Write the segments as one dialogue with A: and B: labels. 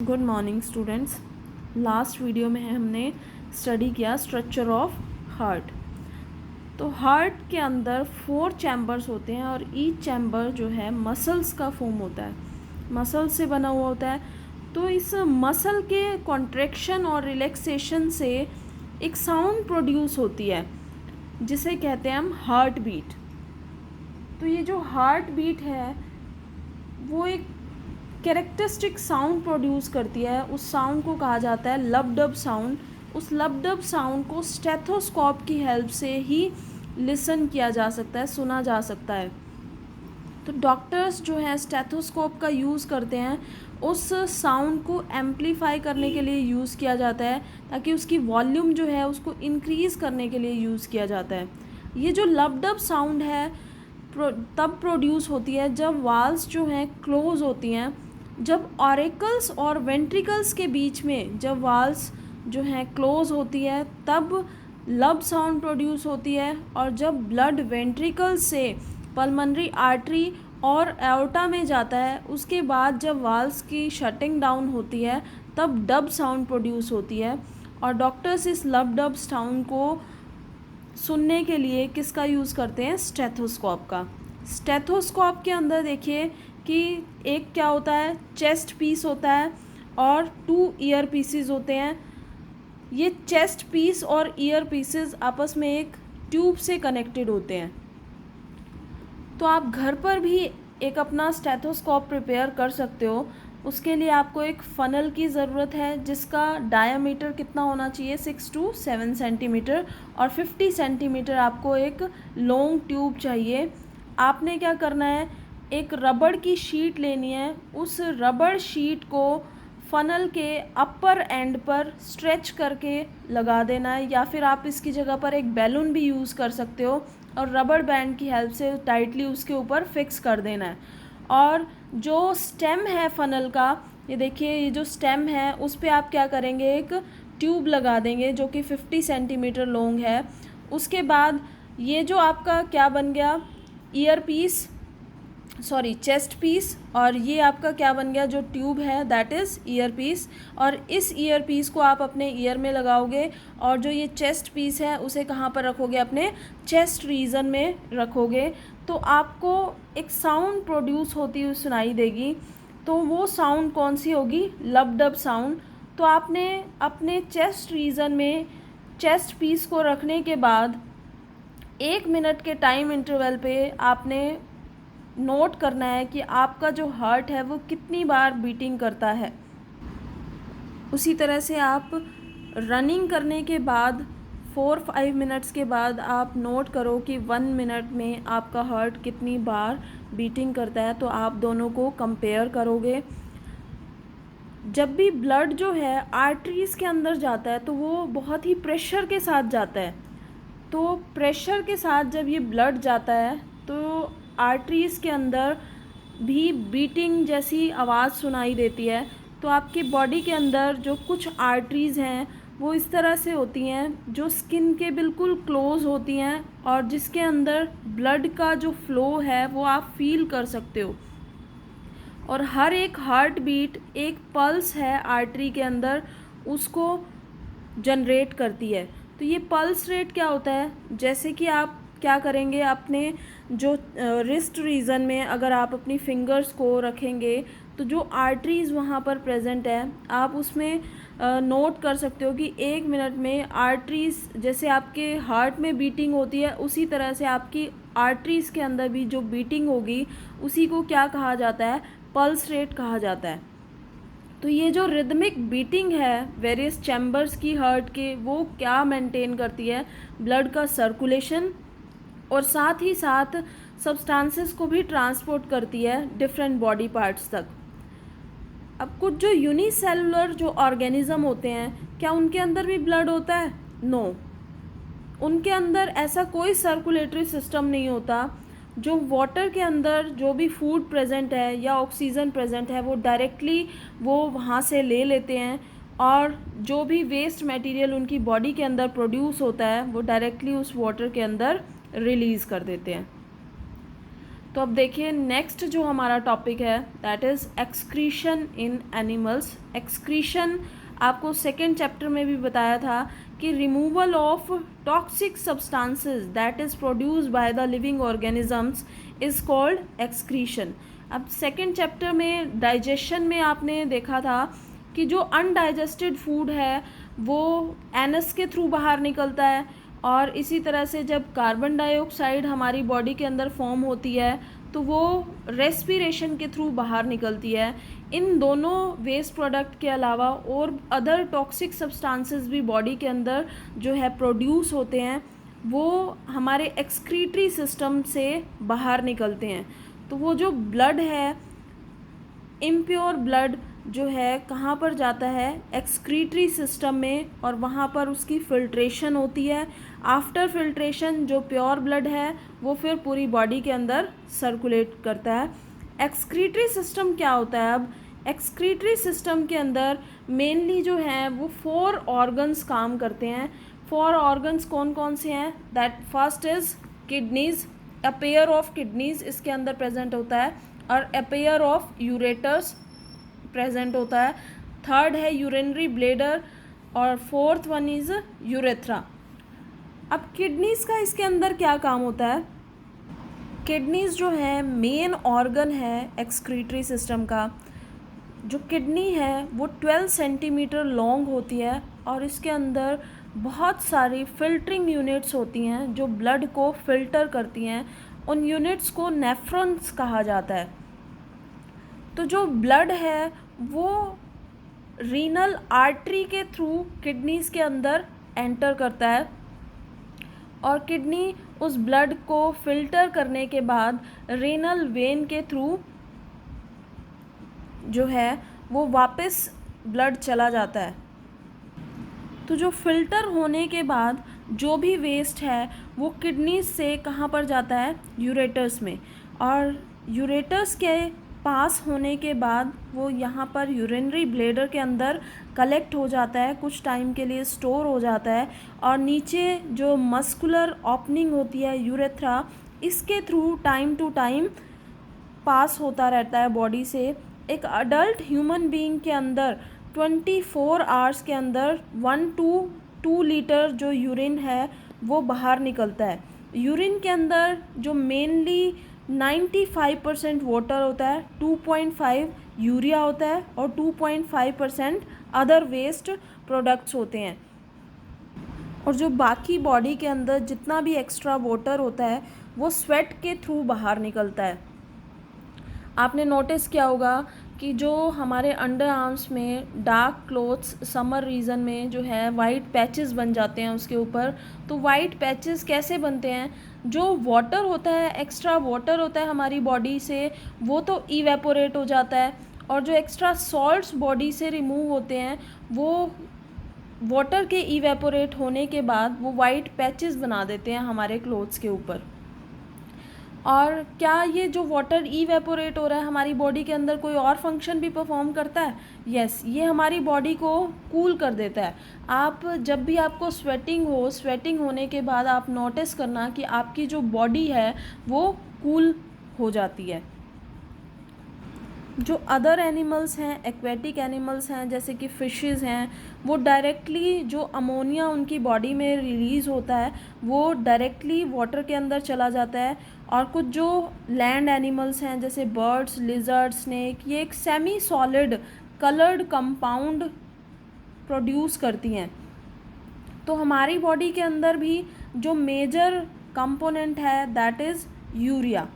A: Good morning students. Last video में हमने study किया स्ट्रक्चर ऑफ हार्ट। तो हार्ट के अंदर 4 चैम्बर्स होते हैं और ईच चैम्बर जो है मसल्स का फॉर्म होता है, मसल से बना हुआ होता है। तो इस मसल के कॉन्ट्रैक्शन और रिलैक्सेशन से एक साउंड प्रोड्यूस होती है जिसे कहते हैं हम हार्ट बीट। तो ये जो हार्ट बीट है वो एक कैरेक्टरिस्टिक साउंड प्रोड्यूस करती है। उस साउंड को कहा जाता है लब डब साउंड। उस लब डब साउंड को स्टेथोस्कोप की हेल्प से ही लिसन किया जा सकता है, सुना जा सकता है। तो डॉक्टर्स जो है स्टेथोस्कोप का यूज़ करते हैं, उस साउंड को एम्पलीफाई करने के लिए यूज़ किया जाता है, ताकि उसकी वॉल्यूम जो है उसको इंक्रीज़ करने के लिए यूज़ किया जाता है। ये जो लब डब साउंड है तब प्रोड्यूस होती है जब वाल्स जो हैं क्लोज होती हैं, जब ऑरिकल्स और वेंट्रिकल्स के बीच में जब वाल्स जो हैं क्लोज होती है तब लब साउंड प्रोड्यूस होती है। और जब ब्लड वेंट्रिकल से पल्मोनरी आर्टरी और एओर्टा में जाता है, उसके बाद जब वाल्स की शटिंग डाउन होती है तब डब साउंड प्रोड्यूस होती है। और डॉक्टर्स इस लब डब साउंड को सुनने के लिए किसका यूज़ करते हैं? स्टेथोस्कोप का। स्टेथोस्कोप के अंदर देखिए कि एक क्या होता है, चेस्ट पीस होता है और 2 ईयर पीसेस होते हैं। ये चेस्ट पीस और ईयर पीसेस आपस में एक ट्यूब से कनेक्टेड होते हैं। तो आप घर पर भी एक अपना स्टेथोस्कोप प्रिपेयर कर सकते हो। उसके लिए आपको एक फ़नल की ज़रूरत है जिसका डायामीटर कितना होना चाहिए, 6 to 7 सेंटीमीटर, और 50 सेंटीमीटर आपको एक लॉन्ग ट्यूब चाहिए। आपने क्या करना है, एक रबड़ की शीट लेनी है। उस रबड़ शीट को फ़नल के अपर एंड पर स्ट्रेच करके लगा देना है, या फिर आप इसकी जगह पर एक बैलून भी यूज़ कर सकते हो और रबड़ बैंड की हेल्प से टाइटली उसके ऊपर फिक्स कर देना है। और जो स्टेम है फ़नल का, ये देखिए, ये जो स्टेम है उस पे आप क्या करेंगे, एक ट्यूब लगा देंगे जो कि 50 सेंटीमीटर लॉन्ग है। उसके बाद ये जो आपका क्या बन गया, ear piece, sorry chest piece, और ये आपका क्या बन गया, जो ट्यूब है दैट इज़ ईयर पीस। और इस ईयर पीस को आप अपने ईयर में लगाओगे और जो ये चेस्ट पीस है उसे कहाँ पर रखोगे, अपने चेस्ट रीजन में रखोगे। तो आपको एक साउंड प्रोड्यूस होती हुई सुनाई देगी। तो वो साउंड कौन सी होगी? लब डब साउंड। तो आपने अपने चेस्ट रीजन में चेस्ट पीस को रखने के बाद 1 मिनट के टाइम इंटरवल पे आपने नोट करना है कि आपका जो हार्ट है वो कितनी बार बीटिंग करता है। उसी तरह से आप रनिंग करने के बाद 4-5 मिनट्स के बाद आप नोट करो कि 1 मिनट में आपका हार्ट कितनी बार बीटिंग करता है। तो आप दोनों को कंपेयर करोगे। जब भी ब्लड जो है आर्टरीज़ के अंदर जाता है तो वो बहुत ही प्रेशर के साथ जाता है। तो प्रेशर के साथ जब ये ब्लड जाता है तो आर्टरीज़ के अंदर भी बीटिंग जैसी आवाज़ सुनाई देती है। तो आपकी बॉडी के अंदर जो कुछ आर्टरीज़ हैं वो इस तरह से होती हैं जो स्किन के बिल्कुल क्लोज होती हैं और जिसके अंदर ब्लड का जो फ्लो है वो आप फील कर सकते हो। और हर एक हार्ट बीट एक पल्स है आर्टरी के अंदर, उसको जनरेट करती है। तो ये पल्स रेट क्या होता है, जैसे कि आप क्या करेंगे, अपने जो रिस्ट रीजन में अगर आप अपनी फिंगर्स को रखेंगे तो जो आर्टरीज़ वहाँ पर प्रेजेंट है आप उसमें नोट कर सकते हो कि 1 मिनट में आर्टरीज़ जैसे आपके हार्ट में बीटिंग होती है उसी तरह से आपकी आर्टरीज़ के अंदर भी जो बीटिंग होगी उसी को क्या कहा जाता है, पल्स रेट कहा जाता है। तो ये जो रिदमिक बीटिंग है वेरियस चैम्बर्स की हार्ट के, वो क्या मेंटेन करती है, ब्लड का सर्कुलेशन, और साथ ही साथ सब्सटेंसेस को भी ट्रांसपोर्ट करती है डिफरेंट बॉडी पार्ट्स तक। अब कुछ जो यूनिसेलुलर जो ऑर्गेनिज्म होते हैं, क्या उनके अंदर भी ब्लड होता है? नो, उनके अंदर ऐसा कोई सर्कुलेटरी सिस्टम नहीं होता। जो वाटर के अंदर जो भी फूड प्रेजेंट है या ऑक्सीजन प्रेजेंट है वो डायरेक्टली वो वहाँ से ले लेते हैं, और जो भी वेस्ट मटेरियल उनकी बॉडी के अंदर प्रोड्यूस होता है वो डायरेक्टली उस वाटर के अंदर रिलीज़ कर देते हैं। तो अब देखिए नेक्स्ट जो हमारा टॉपिक है that is excretion in animals. Excretion आपको सेकेंड चैप्टर में भी बताया था कि removal of toxic substances that is produced by the living organisms is called excretion. अब सेकेंड चैप्टर में डाइजेशन में आपने देखा था कि जो अनडाइजेस्टेड फूड है वो एनस के थ्रू बाहर निकलता है, और इसी तरह से जब कार्बन डाइऑक्साइड हमारी बॉडी के अंदर फॉर्म होती है तो वो रेस्पिरेशन के थ्रू बाहर निकलती है। इन दोनों वेस्ट प्रोडक्ट के अलावा और अदर टॉक्सिक सब्सटेंसेस भी बॉडी के अंदर जो है प्रोड्यूस होते हैं, वो हमारे एक्सक्रीटरी सिस्टम से बाहर निकलते हैं। तो वो जो ब्लड है, इम्प्योर ब्लड जो है कहाँ पर जाता है, एक्सक्रीटरी सिस्टम में, और वहाँ पर उसकी फिल्ट्रेशन होती है। आफ्टर फिल्ट्रेशन जो प्योर ब्लड है वो फिर पूरी बॉडी के अंदर सर्कुलेट करता है। एक्सक्रीटरी सिस्टम क्या होता है? अब एक्सक्रीटरी सिस्टम के अंदर मेनली जो है वो 4 ऑर्गन्स काम करते हैं। 4 ऑर्गन्स कौन कौन से हैं? That first is kidneys, a pair of kidneys इसके अंदर प्रेजेंट होता है, और a pair of ureters present होता है। थर्ड है यूरिनरी ब्लैडर, और फोर्थ वन इज़ यूरेथ्रा। अब किडनीज़ का इसके अंदर क्या काम होता है? किडनीज़ जो है मेन ऑर्गन है एक्सक्रीटरी सिस्टम का। जो किडनी है वो 12 सेंटीमीटर लॉन्ग होती है, और इसके अंदर बहुत सारी फिल्टरिंग यूनिट्स होती हैं जो ब्लड को फिल्टर करती हैं। उन यूनिट्स को नेफ्रॉन्स कहा जाता है। तो जो ब्लड है वो रीनल आर्टरी के थ्रू किडनीज़ के अंदर एंटर करता है, और किडनी उस ब्लड को फिल्टर करने के बाद रीनल वेन के थ्रू जो है वो वापस ब्लड चला जाता है। तो जो फिल्टर होने के बाद जो भी वेस्ट है वो किडनी से कहाँ पर जाता है? यूरेटर्स में, और यूरेटर्स के पास होने के बाद वो यहाँ पर यूरिनरी ब्लैडर के अंदर कलेक्ट हो जाता है, कुछ टाइम के लिए स्टोर हो जाता है, और नीचे जो मस्कुलर ओपनिंग होती है यूरेथ्रा, इसके through time to time pass होता रहता है बॉडी से। एक अडल्ट ह्यूमन बीइंग के अंदर 24 आवर्स के अंदर 1 to 2 लीटर जो यूरिन है वो बाहर निकलता है। यूरिन के अंदर जो मेनली 95% वाटर होता है, 2.5 यूरिया होता है, और 2.5% अदर वेस्ट प्रोडक्ट्स होते हैं। और जो बाकी बॉडी के अंदर जितना भी एक्स्ट्रा वाटर होता है वो स्वेट के थ्रू बाहर निकलता है। आपने नोटिस किया होगा कि जो हमारे अंडर आर्म्स में डार्क क्लोथ्स समर रीज़न में जो है वाइट पैचेस बन जाते हैं उसके ऊपर। तो वाइट पैचेस कैसे बनते हैं? जो वाटर होता है, एक्स्ट्रा वाटर होता है हमारी बॉडी से, वो तो इवेपोरेट हो जाता है, और जो एक्स्ट्रा सॉल्ट्स बॉडी से रिमूव होते हैं वो वाटर के इवेपोरेट होने के बाद वो वाइट पैचेस बना देते हैं हमारे क्लोथ्स के ऊपर। और क्या ये जो वाटर इवेपोरेट हो रहा है हमारी बॉडी के अंदर कोई और फंक्शन भी परफॉर्म करता है? यस, ये हमारी बॉडी को कूल कर देता है। आप जब भी आपको स्वेटिंग हो, स्वेटिंग होने के बाद आप नोटिस करना कि आपकी जो बॉडी है वो कूल हो जाती है। जो अदर एनिमल्स हैं, एक्वेटिक एनिमल्स हैं जैसे कि फ़िशेज़ हैं, वो डायरेक्टली जो अमोनिया उनकी बॉडी में रिलीज़ होता है वो डायरेक्टली वाटर के अंदर चला जाता है। और कुछ जो लैंड एनिमल्स हैं जैसे बर्ड्स, लिजर्ड, स्नेक, ये एक semi solid coloured compound produce करती हैं। तो हमारी बॉडी के अंदर भी जो मेजर कंपोनेंट है दैट इज़ यूरिया।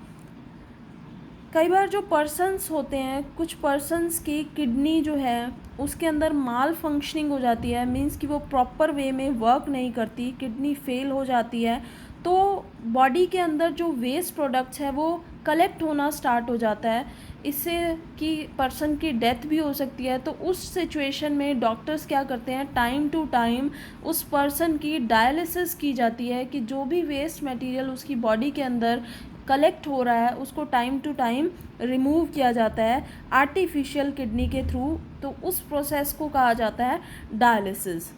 A: कई बार जो पर्सन्स होते हैं, कुछ पर्सन्स की किडनी जो है उसके अंदर माल फंक्शनिंग हो जाती है, मींस कि वो प्रॉपर वे में वर्क नहीं करती, किडनी फेल हो जाती है, तो बॉडी के अंदर जो वेस्ट प्रोडक्ट्स है वो कलेक्ट होना स्टार्ट हो जाता है। इससे कि पर्सन की डेथ भी हो सकती है। तो उस सिचुएशन में डॉक्टर्स क्या करते हैं, टाइम टू टाइम उस पर्सन की डायलिसिस की जाती है कि जो भी वेस्ट मटेरियल उसकी बॉडी के अंदर कलेक्ट हो रहा है उसको टाइम टू टाइम रिमूव किया जाता है आर्टिफिशियल किडनी के थ्रू। तो उस प्रोसेस को कहा जाता है डायलिसिस।